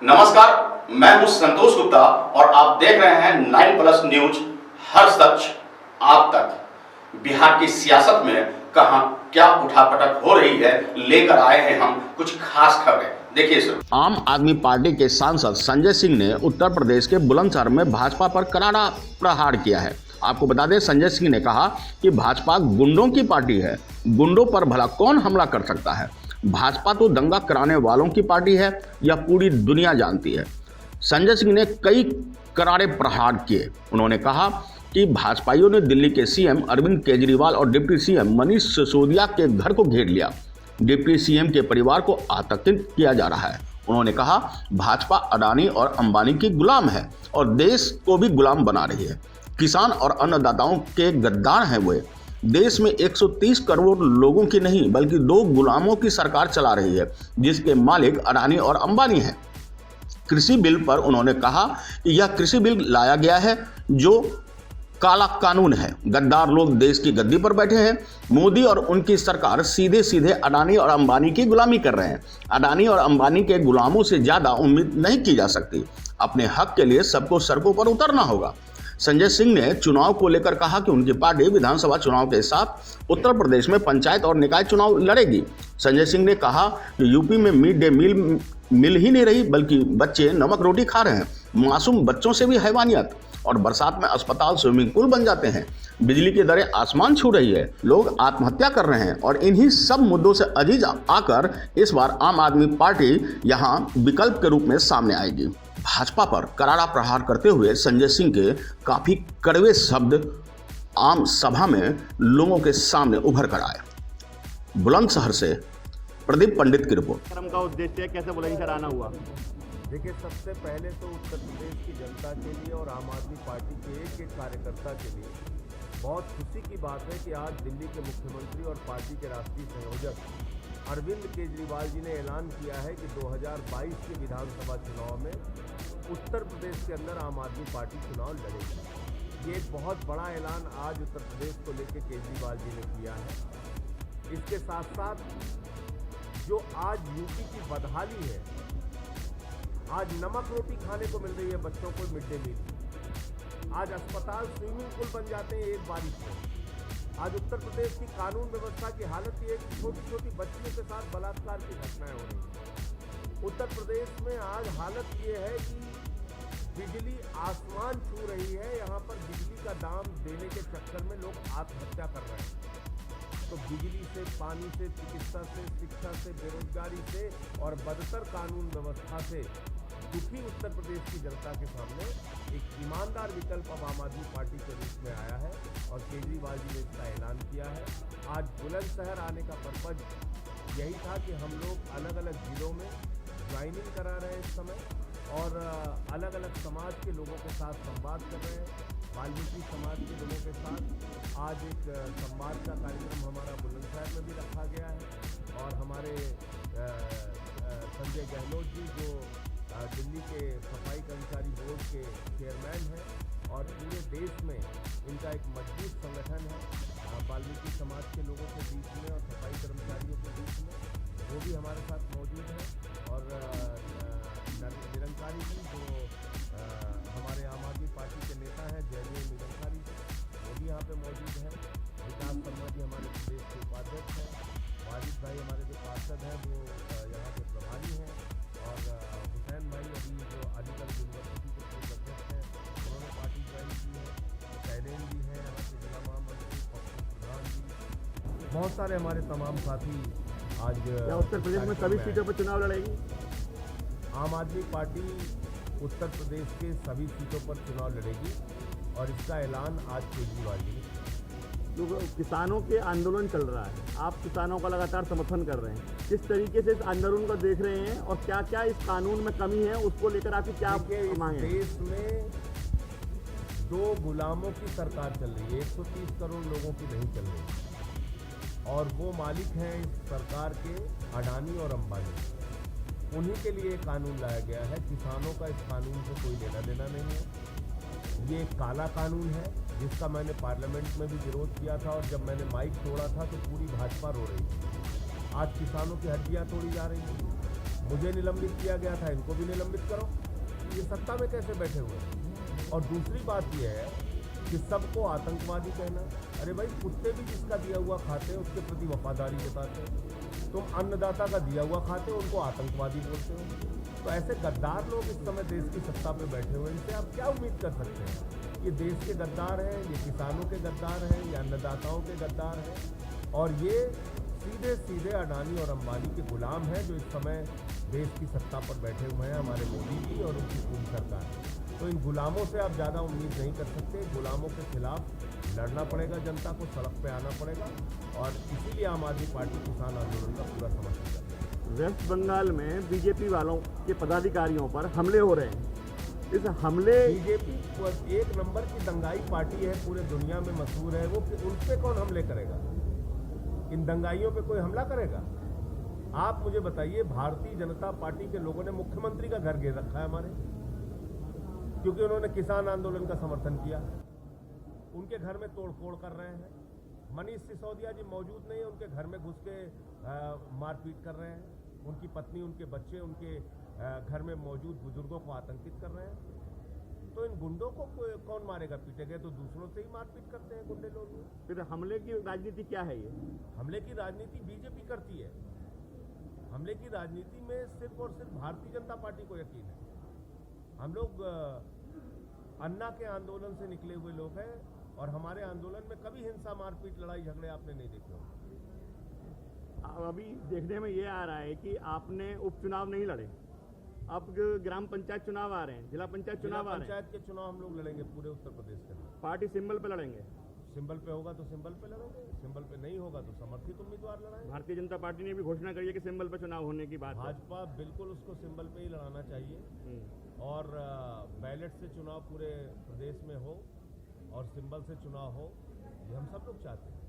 नमस्कार, मैं हूं संतोष गुप्ता और आप देख रहे हैं 9+ न्यूज। हर सच आप तक। बिहार की सियासत में कहां क्या उठापटक हो रही है, लेकर आए हैं हम कुछ खास खबरें। देखिए सर। आम आदमी पार्टी के सांसद संजय सिंह ने उत्तर प्रदेश के बुलंदशहर में भाजपा पर करारा प्रहार किया है। आपको बता दें, संजय सिंह ने कहा कि भाजपा गुंडों की पार्टी है, गुंडों पर भला कौन हमला कर सकता है। भाजपा तो दंगा कराने वालों की पार्टी है, यह पूरी दुनिया जानती है। संजय सिंह ने कई करारे प्रहार किए। उन्होंने कहा कि भाजपाइयों ने दिल्ली के सीएम अरविंद केजरीवाल और डिप्टी सीएम मनीष सिसोदिया के घर को घेर लिया। डिप्टी सीएम के परिवार को आतंकित किया जा रहा है। उन्होंने कहा, भाजपा अडानी और अंबानी की गुलाम है और देश को भी गुलाम बना रही है। किसान और अन्नदाताओं के गद्दार हैं वे। देश में 130 करोड़ लोगों की नहीं बल्कि 2 गुलामों की सरकार चला रही है, जिसके मालिक अडानी और अंबानी हैं। कृषि बिल पर उन्होंने कहा कि यह कृषि बिल लाया गया है जो काला कानून है। गद्दार लोग देश की गद्दी पर बैठे हैं। मोदी और उनकी सरकार सीधे सीधे अडानी और अंबानी की गुलामी कर रहे हैं। अडानी और अंबानी के गुलामों से ज्यादा उम्मीद नहीं की जा सकती। अपने हक के लिए सबको सड़कों पर उतरना होगा। संजय सिंह ने चुनाव को लेकर कहा कि उनकी पार्टी विधानसभा चुनाव के साथ उत्तर प्रदेश में पंचायत और निकाय चुनाव लड़ेगी। संजय सिंह ने कहा कि यूपी में मिड डे मील मिल ही नहीं रही, बल्कि बच्चे नमक रोटी खा रहे हैं। मासूम बच्चों से भी हैवानियत, और बरसात में अस्पताल स्विमिंग पूल बन जाते हैं। बिजली की दरें आसमान छू रही है, लोग आत्महत्या कर रहे हैं। और इन्हीं सब मुद्दों से अजीज आकर इस बार आम आदमी पार्टी यहां विकल्प के रूप में सामने आएगी। भाजपा पर करारा प्रहार करते हुए संजय सिंह के काफी कड़वे शब्द आम सभा में लोगों के सामने उभर कर आए। बुलंदशहर से प्रदीप पंडित की रिपोर्ट। कार्यक्रम का उद्देश्य कैसे बुलंदशहर आना हुआ? देखिए, सबसे पहले तो उत्तर प्रदेश की जनता के लिए और आम आदमी पार्टी के एक कार्यकर्ता के लिए बहुत खुशी की बात है कि आज दिल्ली के मुख्यमंत्री और पार्टी के राष्ट्रीय संयोजक अरविंद केजरीवाल जी ने ऐलान किया है कि 2022 के विधानसभा चुनाव में उत्तर प्रदेश के अंदर आम आदमी पार्टी चुनाव लड़ेगी। ये एक बहुत बड़ा ऐलान आज उत्तर प्रदेश को लेकर केजरीवाल जी ने किया है। इसके साथ साथ जो आज यूपी की बदहाली है, आज नमक रोटी खाने को मिल रही है बच्चों को मिड डे मील, आज अस्पताल स्विमिंग पूल बन जाते हैं एक बारिश में। आज उत्तर प्रदेश की कानून व्यवस्था की हालत ये है कि छोटी छोटी बच्चियों के साथ बलात्कार की घटनाएं हो रही हैं। उत्तर प्रदेश में आज हालत ये है कि बिजली आसमान छू रही है। यहाँ पर बिजली का दाम देने के चक्कर में लोग आत्महत्या कर रहे हैं। तो बिजली से, पानी से, चिकित्सा से, शिक्षा से, बेरोजगारी से और बदतर कानून व्यवस्था से दुखी उत्तर प्रदेश की जनता के सामने एक ईमानदार विकल्प अब आम आदमी पार्टी के रूप में आया है और केजरीवाल जी ने इसका ऐलान किया है। आज बुलंदशहर आने का पर्पज यही था कि हम लोग अलग अलग जिलों में ज्वाइनिंग करा रहे हैं इस समय और अलग अलग समाज के लोगों के साथ संवाद कर रहे हैं। वाल्मीकि समाज के लोगों के साथ आज एक संवाद का कार्यक्रम हमारा बुलंदशहर में भी रखा गया है और हमारे संजय गहलोत जी जो दिल्ली के सफाई कर्मचारी बोर्ड के चेयरमैन हैं और पूरे देश में इनका एक मजबूत संगठन है वाल्मीकि समाज के लोगों के बीच में और सफाई कर्मचारियों के बीच में, वो भी हमारे साथ मौजूद हैं। और निरंकारी जी जो हमारे आम आदमी पार्टी के नेता हैं, जयदेव निरंकारी जी, वो भी यहाँ पे मौजूद हैं। विकास शर्मा जी हमारे प्रदेश के उपाध्यक्ष हैं। वाजिद भाई हमारे जो पार्षद हैं वो यहाँ के प्रभारी हैं और हुसैन भाई अभी जो अलीगढ़ यूनिवर्सिटी के पूर्व अध्यक्ष हैं, उन्होंने पार्टी ज्वाइन की है। शैलेन जी हैं यहाँ के जिला महामंत्री, पप्पू प्रधान जी, बहुत सारे हमारे तमाम साथी आज। क्या उत्तर प्रदेश में सभी सीटों पर चुनाव लड़ेगी? आम आदमी पार्टी उत्तर प्रदेश के सभी सीटों पर चुनाव लड़ेगी और इसका ऐलान आज केजरीवाल जी ने। जो किसानों के आंदोलन चल रहा है, आप किसानों का लगातार समर्थन कर रहे हैं, किस तरीके से इस आंदोलन को देख रहे हैं और क्या क्या इस कानून में कमी है, उसको लेकर आपकी क्या मांग है? देश में 2 गुलामों की सरकार चल रही है, 130 करोड़ लोगों की नहीं चल रही और वो मालिक हैं इस सरकार के अडानी और अंबानी। उन्हीं के लिए कानून लाया गया है। किसानों का इस कानून से कोई लेना देना नहीं है। ये एक काला कानून है जिसका मैंने पार्लियामेंट में भी विरोध किया था और जब मैंने माइक तोड़ा था तो पूरी भाजपा रो रही थी। आज किसानों की हड्डियां तोड़ी जा रही हैं। मुझे निलंबित किया गया था, इनको भी निलंबित करो। ये सत्ता में कैसे बैठे हुए हैं? और दूसरी बात यह है कि सबको आतंकवादी कहना। अरे भाई, कुत्ते भी जिसका दिया हुआ खाते हैं उसके प्रति वफादारी जताते हैं। तुम अन्नदाता का दिया हुआ खाते हो, उनको आतंकवादी बोलते हो। तो ऐसे गद्दार लोग इस समय देश की सत्ता पे बैठे हुए हैं, इनसे आप क्या उम्मीद कर सकते हैं? ये देश के गद्दार हैं, ये किसानों के गद्दार हैं, ये अन्नदाताओं के गद्दार हैं, और ये सीधे सीधे अडानी और अंबानी के गुलाम हैं जो इस समय देश की सत्ता पर बैठे हुए हैं, हमारे मोदी जी और उनकी पूरी सरकार। तो इन गुलामों से आप ज़्यादा उम्मीद नहीं कर सकते। गुलामों के खिलाफ लड़ना पड़ेगा, जनता को सड़क पे आना पड़ेगा, और इसीलिए आम आदमी पार्टी किसान आंदोलन का पूरा समर्थन करती है। वेस्ट बंगाल में बीजेपी वालों के पदाधिकारियों पर हमले हो रहे हैं। इस हमले बीजेपी एक नंबर की दंगाई पार्टी है, पूरे दुनिया में मशहूर है वो। उन पे कौन हमले करेगा? इन दंगाइयों पे कोई हमला करेगा? आप मुझे बताइए, भारतीय जनता पार्टी के लोगों ने मुख्यमंत्री का घर घेर रखा है हमारे, क्योंकि उन्होंने किसान आंदोलन का समर्थन किया। उनके घर में तोड़फोड़ कर रहे हैं। मनीष सिसोदिया जी मौजूद नहीं है, उनके घर में घुस के मारपीट कर रहे हैं। उनकी पत्नी, उनके बच्चे, उनके घर में मौजूद बुजुर्गों को आतंकित कर रहे हैं। तो इन गुंडों को कौन मारेगा? पीटेगा तो दूसरों से ही मारपीट करते हैं गुंडे लोग। फिर हमले की राजनीति क्या है? ये हमले की राजनीति बीजेपी करती है। हमले की राजनीति में सिर्फ और सिर्फ भारतीय जनता पार्टी को यकीन है। हम लोग अन्ना के आंदोलन से निकले हुए लोग हैं, और हमारे आंदोलन में कभी हिंसा, मारपीट, लड़ाई झगड़े आपने नहीं देखे होंगे। अभी देखने में ये आ रहा है कि आपने उपचुनाव नहीं लड़े, अब ग्राम पंचायत चुनाव आ रहे हैं, जिला पंचायत चुनाव आ रहे हैं। पंचायत के चुनाव हम लोग लड़ेंगे पूरे उत्तर प्रदेश के अंदर। पार्टी सिंबल पे लड़ेंगे? सिंबल पे होगा तो सिंबल पे लड़ेंगे, सिंबल पे नहीं होगा तो समर्थित उम्मीदवार लड़ाएंगे। भारतीय जनता पार्टी ने भी घोषणा करी है कि सिंबल पे चुनाव होने की बात है। भाजपा बिल्कुल उसको सिंबल पे ही लड़ाना चाहिए, और बैलेट से चुनाव पूरे प्रदेश में हो और सिंबल से चुनाव हो, ये हम सब लोग चाहते हैं।